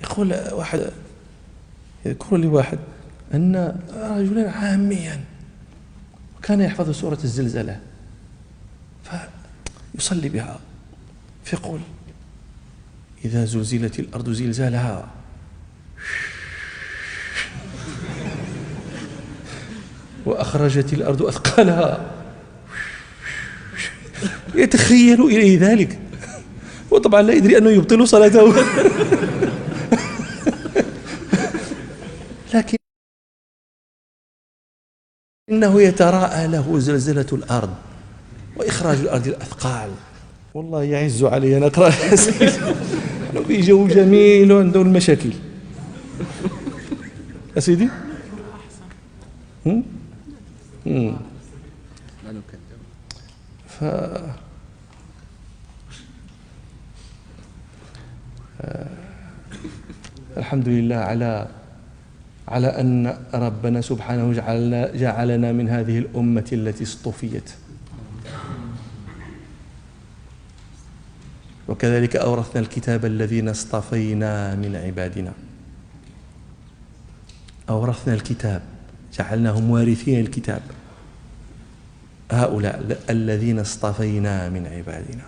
يقول واحد، يذكر لي واحد أن رجلا عاميا كان يحفظ سورة الزلزلة فيصلي بها، فيقول إذا زلزلت الأرض زلزالها وأخرجت الأرض أثقالها، يتخيل إليه ذلك، وطبعا لا يدري أنه يبطل صلاته لكن إنه يتراءى له زلزلة الأرض وإخراج الأرض الأثقال. والله يعز علي أن أقرأ يا سيدي، أنه في جو جميل وعنده المشاكل يا سيدي. الحمد لله على أن ربنا سبحانه جعلنا من هذه الأمة التي اصطفيت، وكذلك أورثنا الكتاب الذين اصطفينا من عبادنا. أورثنا الكتاب، جعلناهم وارثين الكتاب، هؤلاء الذين اصطفينا من عبادنا.